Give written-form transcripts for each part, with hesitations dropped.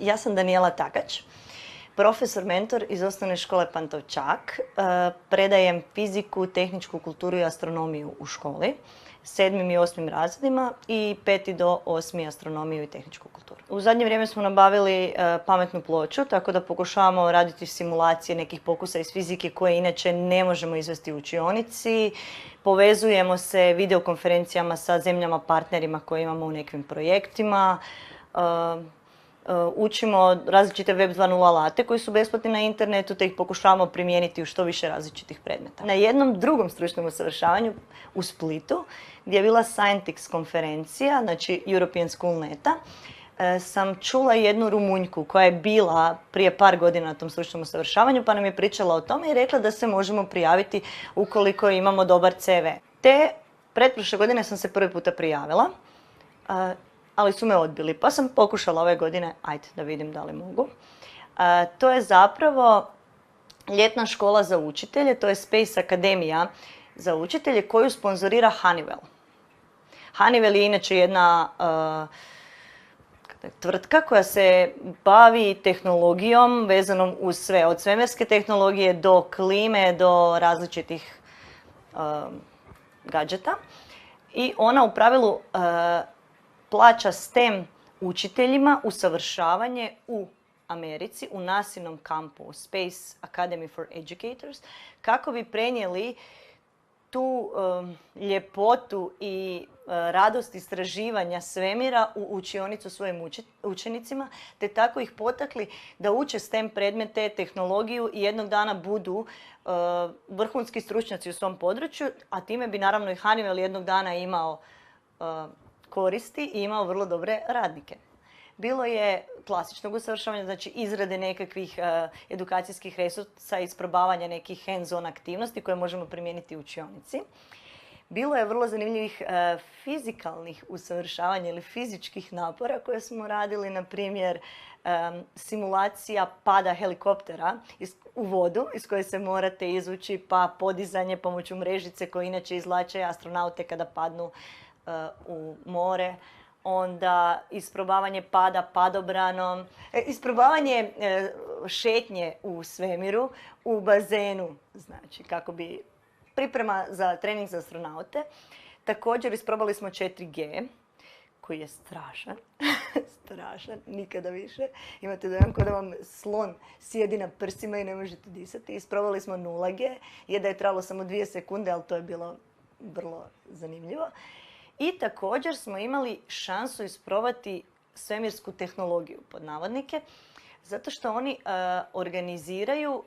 Ja sam Danijela Takač, profesor mentor iz osnovne škole Pantovčak. Predajem fiziku, tehničku kulturu i astronomiju u školi, 7. i 8. razredima i 5. do 8. astronomiju i tehničku kulturu. U zadnje vrijeme smo nabavili pametnu ploču, tako da pokušavamo raditi simulacije nekih pokusa iz fizike koje inače ne možemo izvesti u učionici. Povezujemo se videokonferencijama sa zemljama partnerima koje imamo u nekim projektima. Učimo različite Web 2.0 alate koji su besplatni na internetu te ih pokušavamo primijeniti u što više različitih predmeta. Na jednom drugom stručnom usavršavanju u Splitu, gdje je bila Scientix konferencija, znači European School Neta, sam čula jednu Rumunjku koja je bila prije par godina na tom stručnom usavršavanju pa nam je pričala o tome i rekla da se možemo prijaviti ukoliko imamo dobar CV. Te pretprošle godine sam se prvi puta prijavila, ali su me odbili, pa sam pokušala ove godine, ajde da vidim da li mogu. To je zapravo ljetna škola za učitelje, to je Space Akademija za učitelje koju sponzorira Honeywell. Honeywell je inače jedna tvrtka koja se bavi tehnologijom vezanom uz sve, od svemirske tehnologije do klime, do različitih gadžeta. I ona u pravilu plaća STEM učiteljima usavršavanje u Americi, u NASA-inom kampu Space Academy for Educators, kako bi prenijeli tu ljepotu i radost istraživanja svemira u učionicu svojim učenicima, te tako ih potakli da uče STEM predmete, tehnologiju i jednog dana budu vrhunski stručnjaci u svom području, a time bi naravno i Honeywell jednog dana imao koristi i imao vrlo dobre radnike. Bilo je klasičnog usavršavanja, znači izrade nekakvih edukacijskih resursa, isprobavanja nekih hands-on aktivnosti koje možemo primijeniti u učionici. Bilo je vrlo zanimljivih fizikalnih usavršavanja ili fizičkih napora koje smo radili, na primjer simulacija pada helikoptera u vodu iz koje se morate izvući, pa podizanje pomoću mrežice koje inače izvlače astronaute kada padnu u more, onda isprobavanje pada padobranom, isprobavanje šetnje u svemiru, u bazenu, znači kako bi priprema za trening za astronaute. Također isprobali smo 4G, koji je strašan, strašan, nikada više. Imate dojam kao da vam slon sjedi na prsima i ne možete disati. Isprobali smo 0G, je da je trajalo samo 2 sekunde, ali to je bilo vrlo zanimljivo. I također smo imali šansu isprobati svemirsku tehnologiju, pod navodnike, zato što oni organiziraju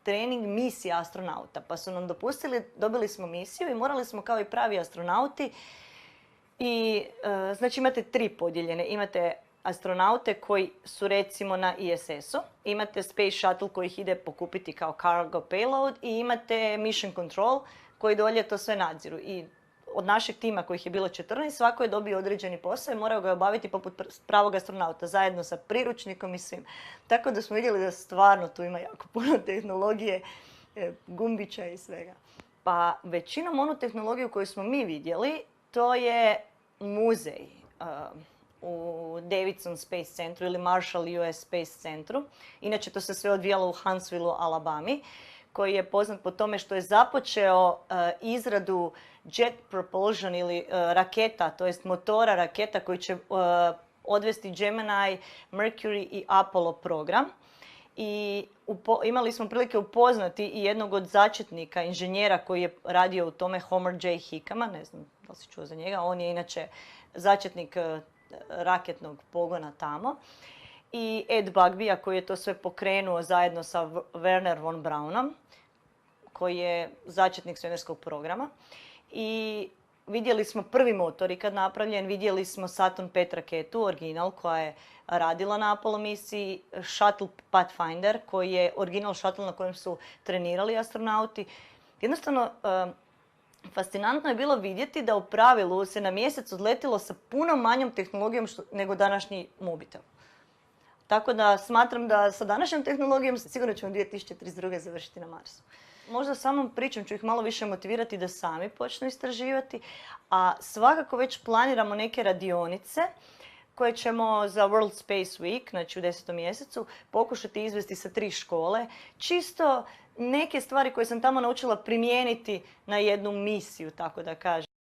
trening misija astronauta. Pa su nam dopustili, dobili smo misiju i morali smo kao i pravi astronauti. I znači imate 3 podijeljene. Imate astronaute koji su recimo na ISS-u, imate Space Shuttle koji ih ide pokupiti kao cargo payload i imate Mission Control koji dolje to sve nadziru. I od našeg tima kojih je bilo 14, svako je dobio određeni posao i morao ga obaviti poput pravog astronauta, zajedno sa priručnikom i svim. Tako da smo vidjeli da stvarno tu ima jako puno tehnologije, gumbića i svega. Pa većinom onu tehnologiju koju smo mi vidjeli, to je muzej u Davidson Space Centru ili Marshall US Space Centru. Inače to se sve odvijalo u Huntsvilleu, Alabami, koji je poznat po tome što je započeo izradu jet propulsion ili raketa, to jest motora raketa koji će odvesti Gemini, Mercury i Apollo program. I imali smo prilike upoznati i jednog od začetnika, inženjera koji je radio u tome, Homer J. Hickama, ne znam da li si čuo za njega, on je inače začetnik raketnog pogona tamo. I Ed Bugbija koji je to sve pokrenuo zajedno sa Werner von Braunom, koji je začetnik svemirskog programa. I vidjeli smo prvi motor ikad napravljen, vidjeli smo Saturn V raketu, original, koja je radila na Apollo misiji, Shuttle Pathfinder, koji je original shuttle na kojem su trenirali astronauti. Jednostavno, fascinantno je bilo vidjeti da u pravilu se na mjesec odletilo sa puno manjom tehnologijom nego današnji mobitel. Tako da smatram da sa današnjom tehnologijom sigurno ćemo 2032. završiti na Marsu. Možda samom pričom ću ih malo više motivirati da sami počnu istraživati, a svakako već planiramo neke radionice koje ćemo za World Space Week, znači u 10. mjesecu, pokušati izvesti sa 3 škole. Čisto neke stvari koje sam tamo naučila primijeniti na jednu misiju, tako da kažem.